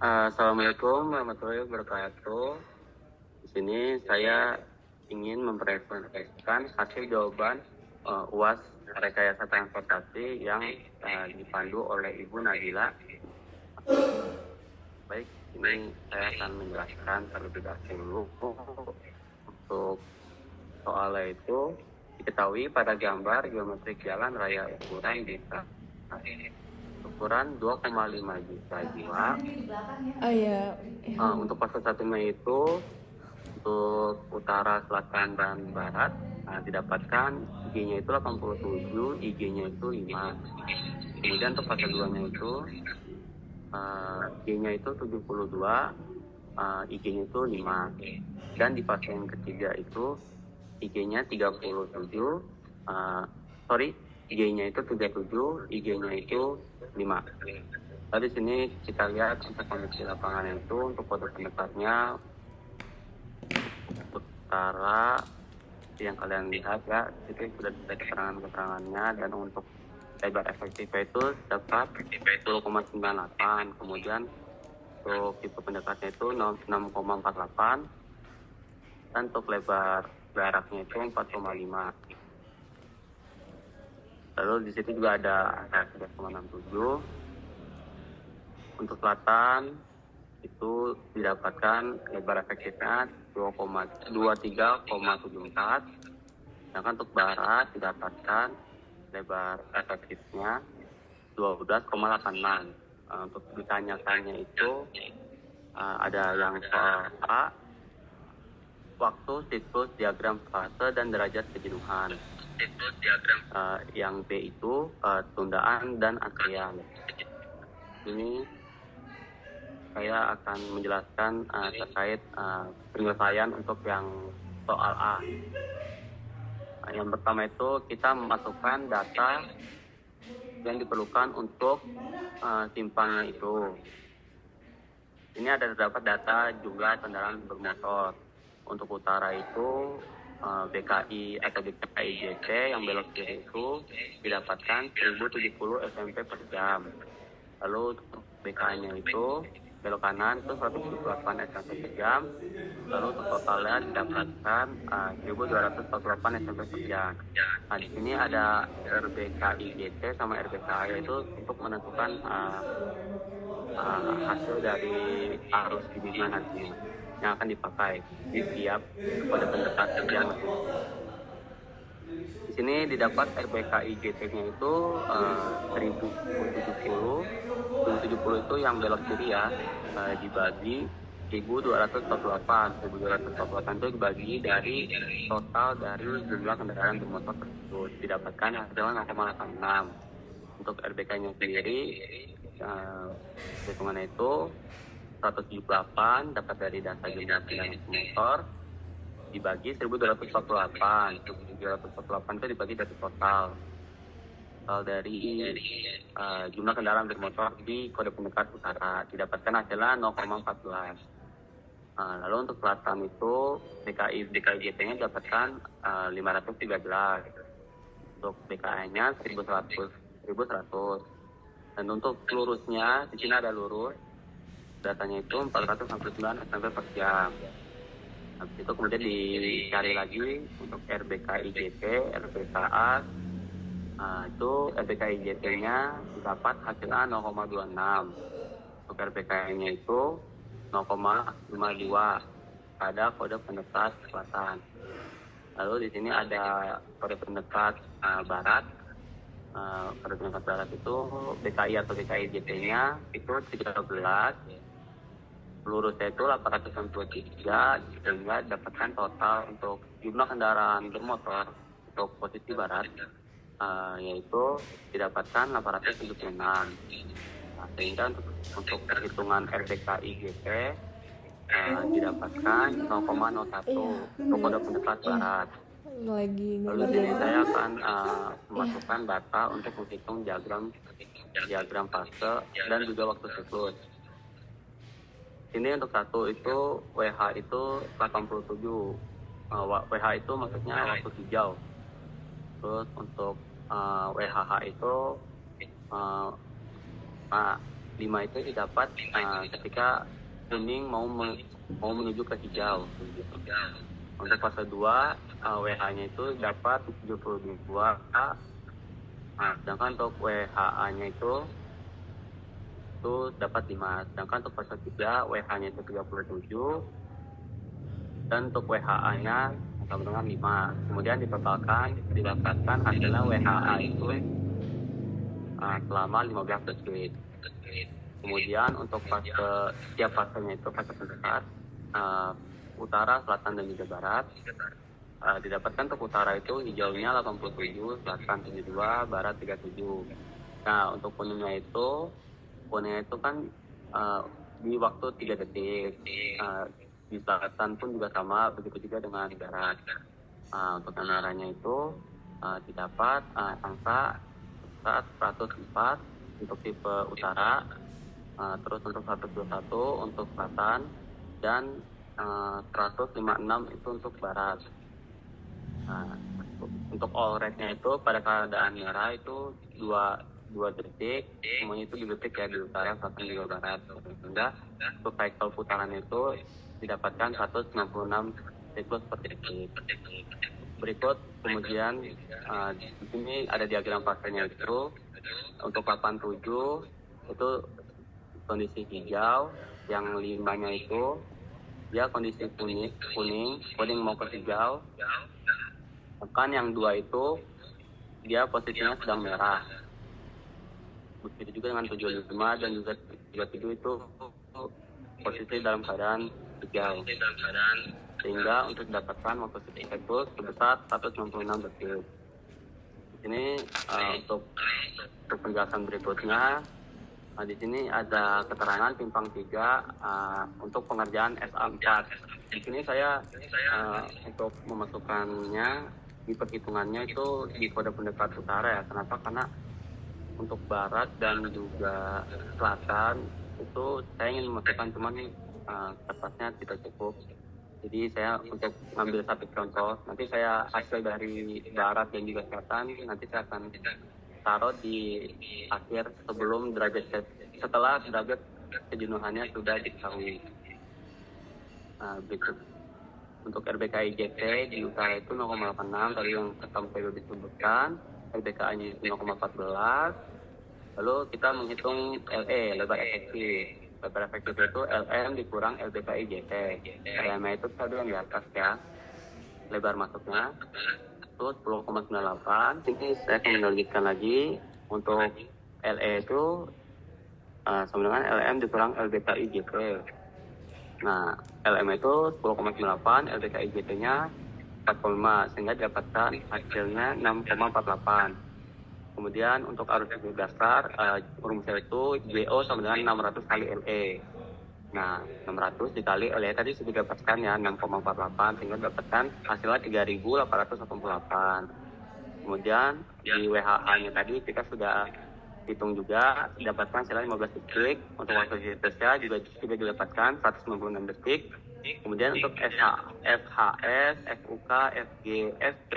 Assalamualaikum warahmatullahi wabarakatuh. Di sini saya ingin mempresentasikan hasil jawaban UAS rekayasa transportasi yang dipandu oleh Ibu Nabila. Baik, ini saya akan menjelaskan terlebih dahulu. Untuk soalnya itu diketahui pada gambar geometrik jalan raya ukuran desa ukuran 2,5 juta jiwa. Untuk fase 1 Mei itu untuk utara, selatan, dan barat didapatkan IG-nya itu 87, IG-nya itu 5. Kemudian untuk fase 2-nya itu IG-nya itu 72, IG-nya itu 5. Dan di fase yang ketiga itu IG-nya 37, IG-nya itu 37, IG-nya itu 5. Lalu di sini kita lihat untuk kondisi lapangan itu untuk kode pendekatnya utara yang kalian lihat ya, itu sudah ada keterangannya, dan untuk lebar efektifnya itu dapat 10,98. Kemudian untuk tipe pendekatnya itu 6,48, dan untuk lebar jaraknya itu 4,5. Lalu di situ juga ada 11,67. Untuk selatan itu didapatkan lebar efektifnya 23,74. Sedangkan untuk barat didapatkan lebar efektifnya 12,86. Untuk ditanyakannya itu ada yang soal A, waktu siklus diagram fase dan derajat kejenuhan. Yang B itu tundaan dan antrian. Ini saya akan menjelaskan terkait penyelesaian untuk yang soal A. Yang pertama itu kita memasukkan data yang diperlukan untuk simpangnya itu. Ini ada terdapat data jumlah kendaraan bermotor. Untuk utara itu BKI atau BKI JT yang belok kiri itu didapatkan 1070 SMP per jam. Lalu untuk BKI-nya itu belok kanan itu 178 SMP per jam. Lalu untuk totalnya didapatkan 1248 SMP per jam. Nah, di sini ada RBKI GT sama RBKI itu untuk menentukan hasil dari arus bimbingan nantinya yang akan dipakai di tiap kode pendekatan yang di sini didapat RBKI GT-nya itu 1070 itu yang belok kiri ya, dibagi 1248 itu dibagi dari total dari jumlah kendaraan bermotor tersebut, didapatkan hasilnya 0,86. Untuk RBK-nya sendiri hitungannya itu 178 dapat dari data jumlah kendaraan bermotor dibagi 1248 itu dibagi dari total dari jumlah kendaraan bermotor di kode pendekat utara, didapatkan hasilnya 0,14. Lalu untuk selatan itu DKI JT-nya didapatkan 513, untuk BKI-nya 1100. Dan untuk lurusnya di sini ada lurus, datanya itu 469 SMP per jam. Habis itu kemudian dicari lagi untuk RBKI JT, RBKA. Itu RBKI JT-nya dapat hasilnya 0,26. Untuk RBKI-nya itu 0,52 pada kode pendekat selatan. Lalu di sini ada kode pendekat barat. Kode pendekat barat itu BKI atau BKI JT-nya itu 13. Lurusnya itu 893, sehingga dapatkan total untuk jumlah kendaraan bermotor untuk posisi barat yaitu didapatkan 876. Sehingga untuk perhitungan RBKI GT didapatkan 0,01 untuk kode pendekat barat. Lalu ini saya akan memasukkan data untuk menghitung diagram fase dan juga waktu siklus. Ini untuk satu itu WH itu 87. WH itu maksudnya waktu hijau. Terus untuk WHH itu 5 itu didapat ketika kuning mau menuju ke hijau gitu. Untuk fase 2 WH-nya itu dapat 72. Sedangkan untuk WHA-nya itu dapat 5. Sedangkan untuk fase 3 WH-nya itu 37 dan untuk WHA-nya sama dengan 5. Kemudian didapatkan hasilnya WHA itu selama 15 detik. Kemudian untuk setiap fasenya itu fase terdekat, utara, selatan, dan juga barat. Didapatkan untuk utara itu hijaunya 87, selatan 72, barat 37. Nah, untuk kuningnya itu kan di waktu 3 detik. Di selatan pun juga sama, begitu juga dengan barat. Untuk yang merahnya itu didapat angka 104 untuk tipe utara, terus untuk 121 untuk selatan, dan 156 itu untuk barat. Untuk all rate-nya itu pada keadaan merah itu 2 detik, semuanya itu 2 detik ya, di utara, selatan, juga barat. Sehingga untuk cycle putaran itu didapatkan 196 siklus per detik. Berikut kemudian di sini ada diagram fasenya itu. Untuk 87 itu kondisi hijau, yang 5-nya itu dia kondisi kuning mau ke hijau. Bahkan yang 2 itu dia posisinya sedang merah. Begitu juga dengan 75 dan juga 37 itu posisi dalam keadaan hijau. Sehingga untuk mendapatkan waktu siklus sebesar 166 detik. Ini untuk penjelasan berikutnya. Di sini ada keterangan simpang 3 untuk pengerjaan SA4. Di sini saya untuk memasukkannya di perhitungannya itu di kode pendekat utara ya. Kenapa? Karena untuk barat dan juga selatan itu saya ingin memasukkan, cuman kertasnya tidak cukup. Jadi saya untuk ngambil satu contoh, nanti saya hasil dari barat dan juga selatan, nanti saya akan taruh di akhir setelah derajat kejenuhannya sudah diketahui. Berikut untuk RBKI JT di utara itu 0,86 tadi yang sampai disebutkan, RBKA-nya itu 0,14. Lalu kita menghitung LE, lebar efektif. Lebar efektif itu LM dikurang LBKI JT. LM itu tadi yang di atas ya, lebar masuknya itu 10,98. Ini saya akan melanjutkan lagi. Untuk LE itu sama dengan LM dikurang LBKI JT. Nah, LM itu 10,98, LBKI JT-nya 4,5, sehingga didapatkan hasilnya 6,48. Kemudian untuk arus listrik dasar, rumusnya itu JO sama dengan 600 kali LE. Nah, 600 dikali LE tadi sudah didapatkan ya, 6,48, sehingga didapatkan hasilnya 3.888. Kemudian di WHA-nya tadi kita sudah hitung juga, didapatkan hasilnya 15 detik. Untuk waktu siklusnya juga sudah didapatkan 196 detik. Kemudian untuk FHS, FUK, FG, FP,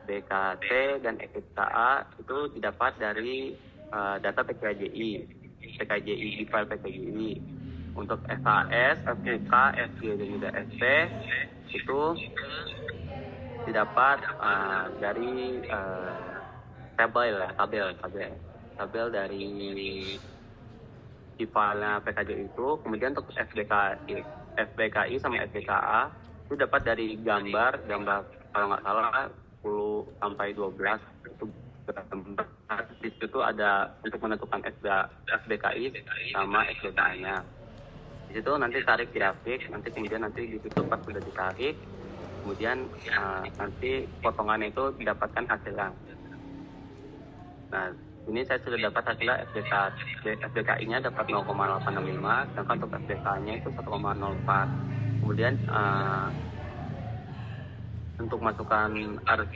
BKT, dan FKA itu didapat dari data PKJI di file PKJI. Untuk FHS, FUK, FG, dan juga SP itu didapat dari tabel dari di file PKJI itu. Kemudian untuk FBKI sama FBKA itu dapat dari gambar kalau nggak salah 10 sampai 12 itu gambar. Di situ ada untuk menentukan FBKI sama FBKA-nya. Di situ nanti tarik grafik, kemudian di situ pas sudah ditarik, kemudian nanti potongannya itu didapatkan hasilnya. Nah, ini saya sudah dapat hasilnya FBKI-nya dapat 0,865, sedangkan untuk FBK-nya itu 1,04. Kemudian untuk masukkan arus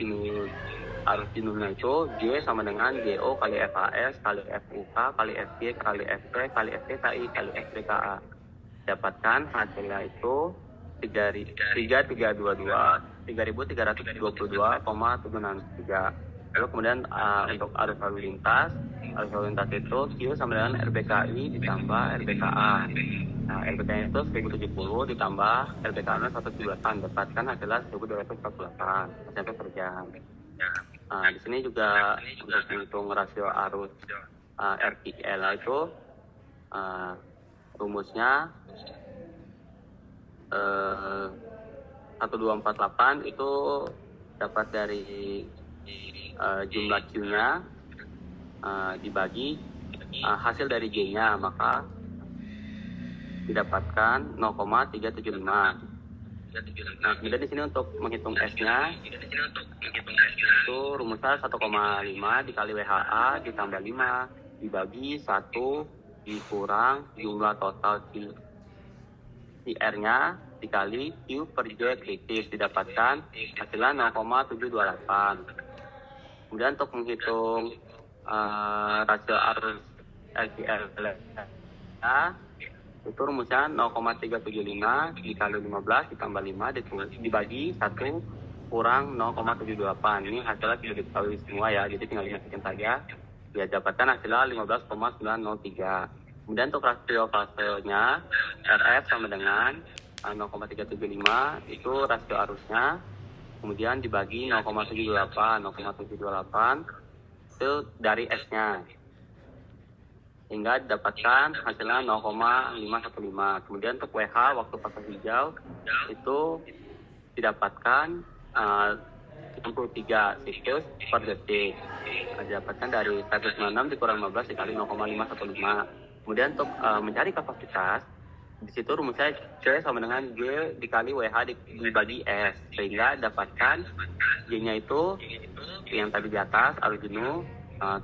jenuhnya itu J sama dengan JO kali FHS kali FUK kali FG kali FP kali FPKI kali FBKA. Dapatkan hasilnya itu 3.322,763. Lalu kemudian untuk arus lalu lintas arus lalu lintas itu Q sama dengan RBKI ditambah RBKA. Nah, RBKI itu 1070 ditambah RBKA-nya 117, dapatkan hasilnya 1248 SMP per jam. Nah, di sini juga untuk menghitung rasio arus RTL itu rumusnya 1248 itu dapat dari jumlah Q-nya dibagi hasil dari J-nya, maka didapatkan 0,375. Nah, kemudian di sini untuk menghitung S-nya itu rumusnya 1,5 dikali WHA ditambah 5 dibagi 1 dikurang jumlah total CR-nya dikali Q per J kritis, didapatkan hasilnya 0,728. Kemudian untuk menghitung rasio arus LCL itu rumusnya 0,375 dikali 15 ditambah 5 dibagi 1 kurang 0,728. Ini hasilnya sudah diketahui semua ya, jadi tinggal dimasukin saja. Ya, dapatkan hasilnya 15,903. Kemudian untuk rasio fasenya RF sama dengan 0,375 itu rasio arusnya, kemudian dibagi 0,728 itu dari S-nya, hingga didapatkan hasilnya 0,515. Kemudian untuk WH waktu fase hijau itu didapatkan 63 siklus per detik, didapatkan dari 196 dikurang 15 dikali 0,515. Kemudian untuk mencari kapasitas, di situ rumusnya C sama dengan G dikali WH dibagi S, sehingga dapatkan G-nya itu yang tadi di atas arus jenuh,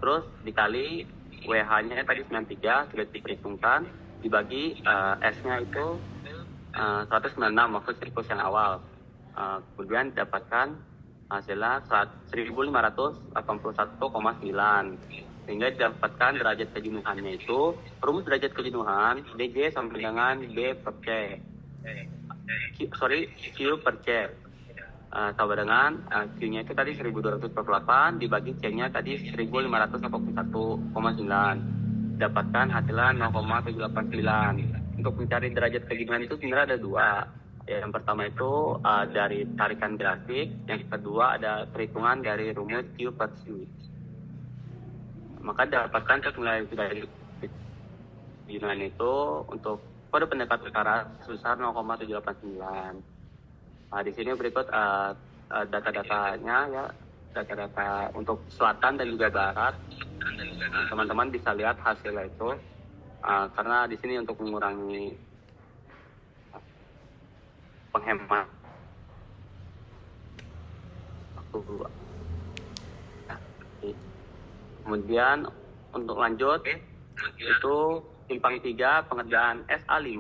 terus dikali WH-nya tadi 93 sudah diperhitungkan, dibagi S-nya itu 196 waktu siklus yang awal. Kemudian dapatkan hasilnya 1581,9, sehingga didapatkan derajat kejenuhannya itu, rumus derajat kejenuhan DJ sampai dengan B per C, Q per C, sama dengan Q-nya itu tadi 1248 dibagi C-nya tadi 1581,9, dapatkan hasilnya 0,789. Untuk mencari derajat kejenuhan itu sebenarnya ada dua. Yang pertama itu dari tarikan grafik, yang kedua ada perhitungan dari rumus Q per C. Maka dapatkan nilai dari kejenuhan itu untuk kode pendekat utara sebesar 0,789. Di sini berikut data-datanya ya, data-data untuk selatan dan juga barat. Teman-teman bisa lihat hasilnya itu, karena di sini untuk mengurangi penghemat waktu. Kemudian untuk lanjut itu simpang 3 pengerjaan SA5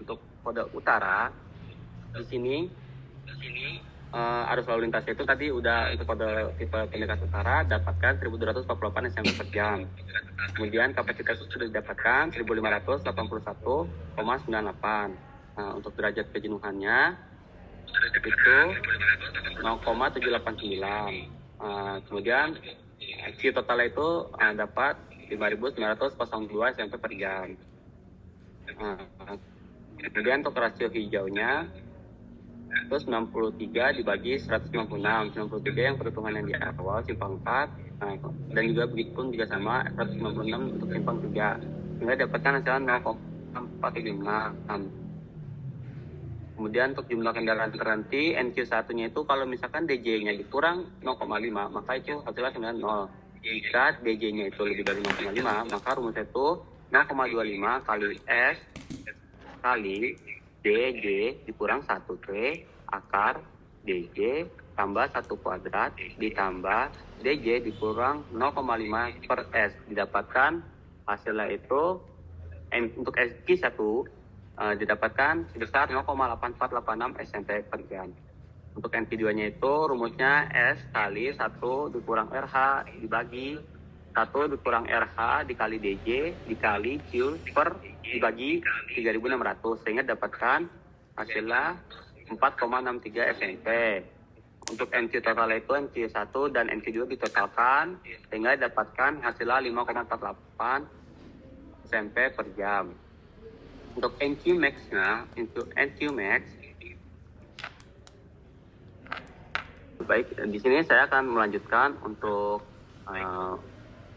untuk kode utara. Di sini arus lalu lintas itu tadi udah untuk kode tipe pendekat utara dapatkan 1248 SMP per jam. Kemudian kapasitas itu sudah didapatkan 1581,98. Nah, untuk derajat kejenuhannya itu 0,789. Kemudian Q total itu dapat 5.902 SMP per jam. Kemudian untuk rasio hijaunya itu 93 dibagi 196. 93 yang perhitungan yang di awal simpang 4, dan juga begitu pun juga sama 196 untuk simpang 3, sehingga dapatkan hasilnya 0,456. Kemudian untuk jumlah kendaraan terhenti NQ1-nya itu kalau misalkan DJ-nya dikurang 0,5 maka itu hasilnya dengan 0. Jika DJ-nya itu lebih dari 0,5 maka rumusnya itu 0,25 kali S kali DJ dikurang 1T akar DJ tambah 1 kuadrat ditambah DJ dikurang 0,5 per S, didapatkan hasilnya itu untuk SQ1 didapatkan sebesar 0,8486 SMP per jam. Untuk NQ2-nya itu rumusnya S kali 1 dikurang RH dibagi 1 dikurang RH dikali DJ dikali Q per dibagi 3.600, sehingga dapatkan hasilnya 4,63 SMP. Untuk NQ total itu NQ1 dan NQ2 ditotalkan sehingga dapatkan hasilnya 5,48 SMP per jam. Untuk NQ max-nya, untuk NQ max, baik, di sini saya akan melanjutkan untuk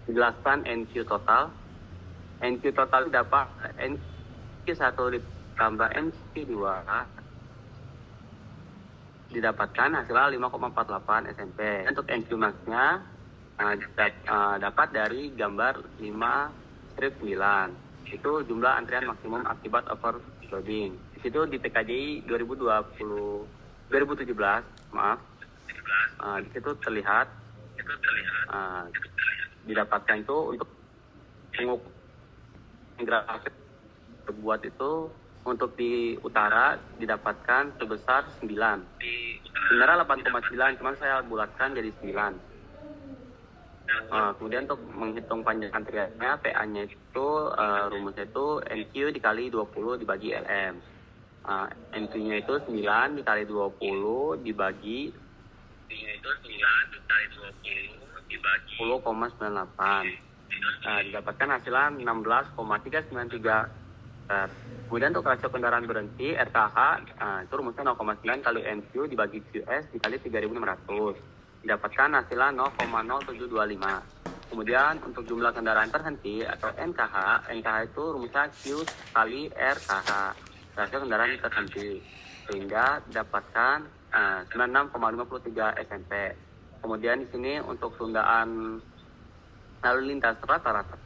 menjelaskan NQ total. NQ total dapat NQ1 ditambah NQ2 didapatkan hasilnya 5,48 SMP. Untuk NQ max-nya dapat dari gambar 5/9. Itu jumlah antrian maksimum akibat overloading. Di situ di TKJ 2017, maaf. Di situ terlihat didapatkan itu untuk grafik terbuat itu untuk di utara didapatkan sebesar 9. Sebenarnya 8,9, cuman saya bulatkan jadi 9. Kemudian untuk menghitung panjang antriannya, PA-nya itu rumusnya itu NQ dikali 20 dibagi LM. NQ-nya itu 9 dikali 20 dibagi 10,98. Didapatkan hasilnya 16,393. Kemudian untuk rasio kendaraan berhenti RKH itu rumusnya 0,9 kali NQ dibagi QS dikali 3.600. Didapatkan hasilnya 0,0725. Kemudian untuk jumlah kendaraan terhenti atau NKH itu rumusnya Q kali RKH, rasio kendaraan terhenti, sehingga didapatkan 96,53 SMP. Kemudian di sini untuk tundaan lalu lintas rata-rata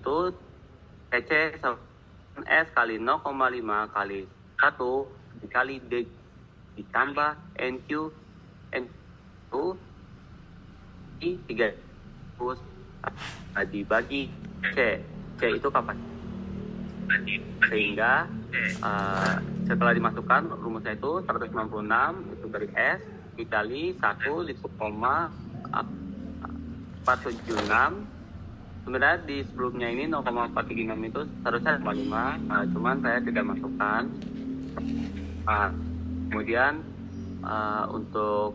itu TC S kali 0,5 kali 1 dikali D ditambah NQ di 3 dibagi C itu kapan? Sehingga setelah dimasukkan rumusnya itu 196 itu dari S dikali 1 di 0,476. Sebenarnya di sebelumnya ini 0,436 itu seharusnya 0,5, cuman saya tidak masukkan. Kemudian untuk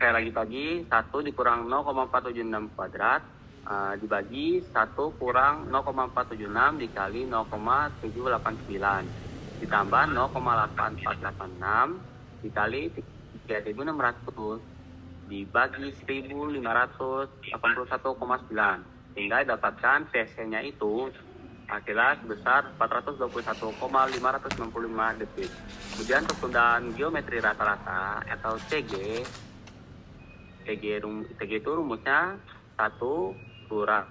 saya lagi 1 dikurang 0,476 kuadrat dibagi 1 kurang 0,476 dikali 0,789 ditambah 0,8486 dikali 3.600 dibagi 1.581,9, sehingga dapatkan TC-nya itu hasilnya sebesar 421,595 detik. Kemudian untuk tundaan geometri rata-rata atau TG itu rumusnya 1 kurang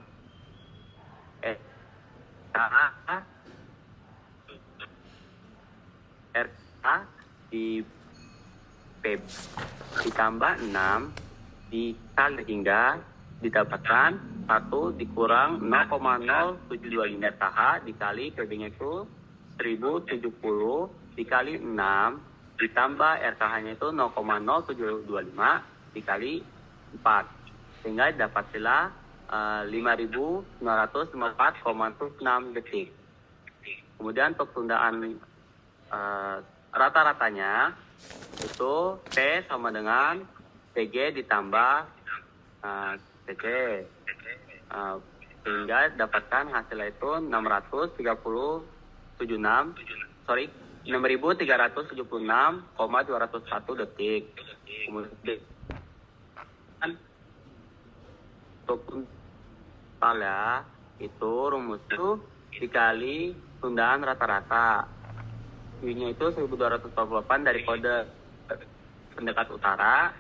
RK di P ditambah 6 dikali hingga didapatkan 1 dikurang 0,0725 RKH dikali PB-nya itu 1070 dikali 6 ditambah RKH-nya itu 0,0725 dikali 4, sehingga dapatlah 5.954,6 detik. Kemudian untuk tundaan rata-ratanya itu T sama dengan TG ditambah TC, sehingga dapatkan hasilnya itu 6.376,201 detik. Kemudian untuk totalnya itu rumus itu dikali tundaan rata-rata. U-nya itu 1248 dari kode pendekat utara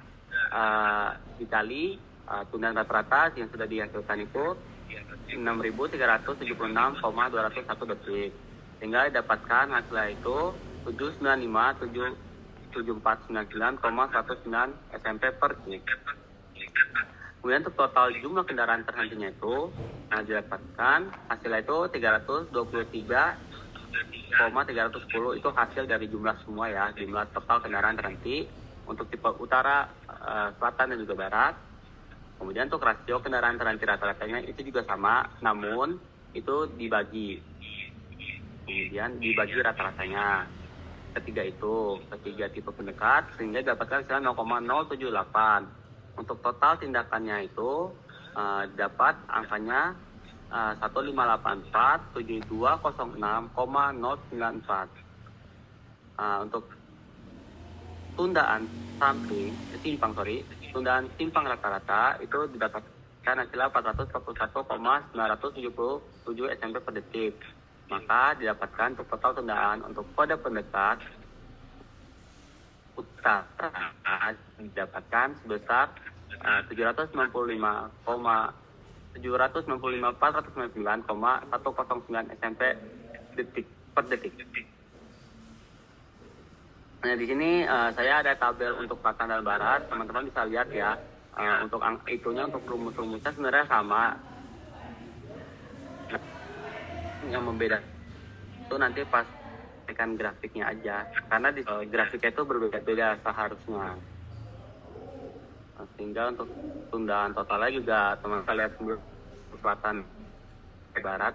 dikali tundaan rata-rata yang sudah dihasilkan itu 6.376,201 detik, sehingga dapatkan hasilnya itu 795.7499,19 SMP per detik. Kemudian untuk total jumlah kendaraan terhentinya itu didapatkan hasilnya itu 323,310. Itu hasil dari jumlah semua ya, jumlah total kendaraan terhenti untuk tipe utara, selatan dan juga barat. Kemudian untuk rasio kendaraan terhenti rata-ratanya itu juga sama, namun itu dibagi. kemudian dibagi rata-ratanya. Ketiga tipe pendekat sehingga dapatkan hasilnya 0,078. Untuk total tindakannya itu dapat angkanya 15847206,094. Untuk tundaan simpang rata-rata itu didapatkan hasilnya 441,977 SMP per detik. Maka didapatkan untuk total tundaan untuk kode pendekat utara didapatkan sebesar 795,499,109 SMP per detik. Nah, di sini saya ada tabel untuk selatan dan barat. Teman-teman bisa lihat ya. Untuk itunya untuk rumus-rumusnya sebenarnya sama. Yang membeda itu nanti pas tekan grafiknya aja. Karena di grafiknya itu berbeda-beda seharusnya. Sehingga untuk tundaan totalnya juga teman-teman lihat selatan dan barat.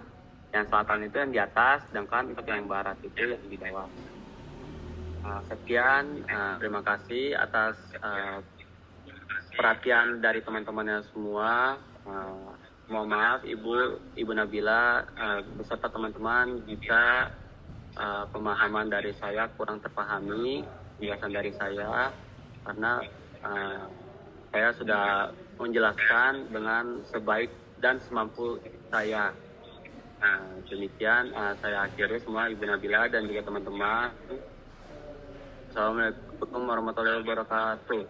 Yang selatan itu yang di atas, sedangkan untuk yang barat itu yang di bawah. Sekian, terima kasih atas perhatian dari teman-temannya semua. Mohon maaf Ibu Nabila beserta teman-teman jika pemahaman dari saya kurang terpahami, penjelasan dari saya, karena saya sudah menjelaskan dengan sebaik dan semampu saya. Demikian saya akhiri semua Ibu Nabila dan juga teman-teman. Assalamualaikum warahmatullahi wabarakatuh.